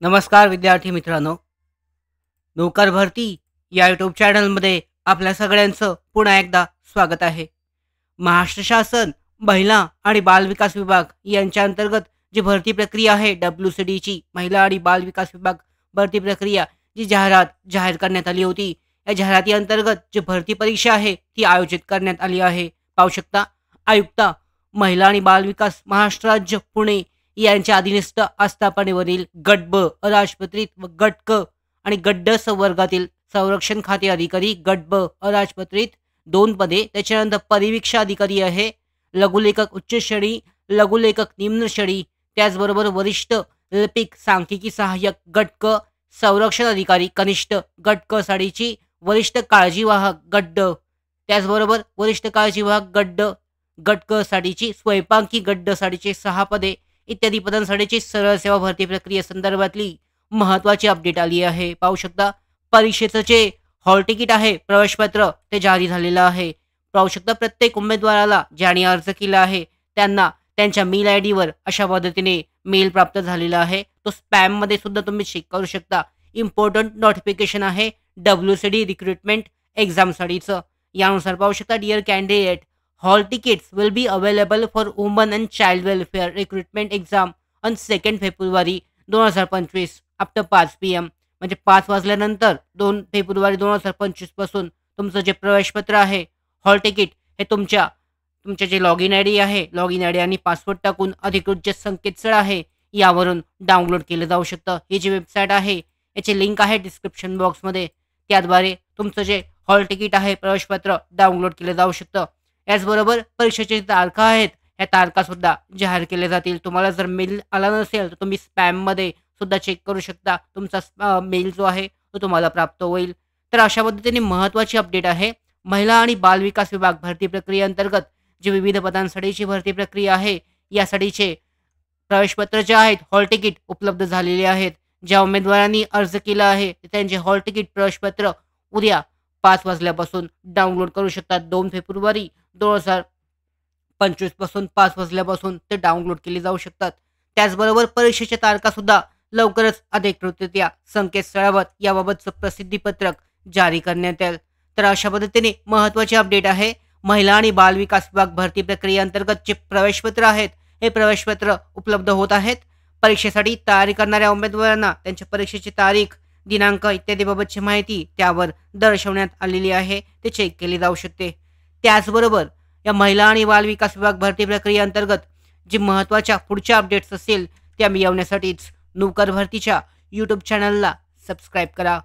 नमस्कार विद्यार्थी मित्रांनो. नोकर भरती या यूट्यूब चॅनलमध्ये आपल्या सगळ्यांचं पुन्हा एकदा स्वागत आहे. महाराष्ट्र शासन महिला आणि बालविकास विभाग यांच्या अंतर्गत जी भरती प्रक्रिया आहे WCDची महिला आणि बालविकास विभाग भरती प्रक्रिया जी जाहिरात जाहीर करण्यात आली होती. या जाहिराती अंतर्गत जी भरती परीक्षा आहे ती आयोजित करण्यात आली आहे. पाहू शकता आयुक्ता महिला आणि बालविकास महाराष्ट्र राज्य पुणे यांच्या अधीनस्थ आस्थापनेवरील गट ब अराजपत्रित व गट क आणि गट ड संवर्गातील संरक्षण खाते अधिकारी, गट ब अराजपत्रित 2 पदे, त्याच्यानंतर परिवीक्षा अधिकारी आहे, लघुलेखक उच्च श्रेणी, लघुलेखक निम्न श्रेणी, त्याचबरोबर वरिष्ठ लिपिक सांख्यिकी सहाय्यक गट क, संरक्षण अधिकारी कनिष्ठ गट क साडीची, वरिष्ठ काळजीवाहक गट ड, त्याचबरोबर वरिष्ठ काळजीवाहक गट ड, गट क साठीची स्वयंपाकी गट ड साठीची 6 पदे इत्यादी पदांसाठीची सरळ सेवा भरती प्रक्रियेसंदर्भातली महत्त्वाची अपडेट आली आहे. पाहू शकता परीक्षेचं जे हॉल तिकीट आहे, प्रवेशपत्र ते जारी झालेलं आहे. पाहू शकता प्रत्येक उमेदवाराला ज्यांनी अर्ज केला आहे त्यांना त्यांच्या मेल आयडीवर अशा पद्धतीने मेल प्राप्त झालेला आहे. तो स्पॅममध्ये सुद्धा तुम्ही चेक करू शकता. इम्पॉर्टंट नोटिफिकेशन आहे WCD रिक्रुटमेंट एक्झामसाठीचं. यानुसार पाहू शकता dear candidate, hall tickets will be available for women and child welfare recruitment exam on 2nd February 2025 after 5 PM. म्हणजे 5 वाजल्यानंतर 2 फेब्रुवारी 2025 पासून तुमचं जे प्रवेशपत्र आहे, हॉल तिकीट हे तुमचे जे लॉग इन आय डी आहे, लॉग इन आय डी आणि पासवर्ड टाकून अधिकृत जे संकेतस्थळ आहे यावरून डाउनलोड केलं जाऊ शकतं. ही जी वेबसाईट आहे याची लिंक आहे डिस्क्रिप्शन बॉक्समध्ये. त्याद्वारे तुमचं जे हॉल तिकीट आहे, प्रवेशपत्र डाउनलोड केलं जाऊ शकतं. याचबरोबर परीक्षेच्या तारखा आहेत, ह्या तारखासुद्धा जाहीर केल्या जातील. तुम्हाला जर मेल आला नसेल तर तुम्ही स्पॅममध्ये सुद्धा चेक करू शकता. तुमचा मेल जो आहे तो तुम्हाला प्राप्त होईल. तर अशा पद्धतीने महत्त्वाची अपडेट आहे. महिला आणि बालविकास विभाग भरती प्रक्रियेअंतर्गत जी विविध पदांसाठीची भरती प्रक्रिया आहे, यासाठीचे प्रवेशपत्र जे आहेत, हॉल तिकीट उपलब्ध झालेले आहेत. ज्या उमेदवारांनी अर्ज केला आहे ते त्यांचे हॉल तिकीट प्रवेशपत्र उद्या 5 वाजल्यापासून डाउनलोड करू शकतात. 2 फेब्रुवारी 2025 पासून 5 वाजल्यापासून ते डाउनलोड केले जाऊ शकतात. त्याचबरोबर परीक्षेच्या तारखासुद्धा लवकरच अधिकृतरित्या संकेतस्थळावर याबाबतचं प्रसिद्धीपत्रक जारी करण्यात येईल. तर अशा पद्धतीने महत्त्वाची अपडेट आहे. महिला आणि बालविकास विभाग भरती प्रक्रियेअंतर्गत जे प्रवेशपत्र आहेत, हे प्रवेशपत्र उपलब्ध होत आहेत. परीक्षेसाठी तयारी करणाऱ्या उमेदवारांना त्यांच्या परीक्षेची तारीख, दिनांक इत्यादीबाबतची माहिती त्यावर दर्शवण्यात आलेली आहे. ते चेक केली जाऊ शकते. त्याचबरोबर या महिला आणि बालविकास विभाग भरती प्रक्रियेअंतर्गत जी महत्त्वाच्या पुढच्या अपडेट्स असतील त्या मिळवण्यासाठीच नोकर भरतीच्या यूट्यूब चॅनलला सबस्क्राईब करा.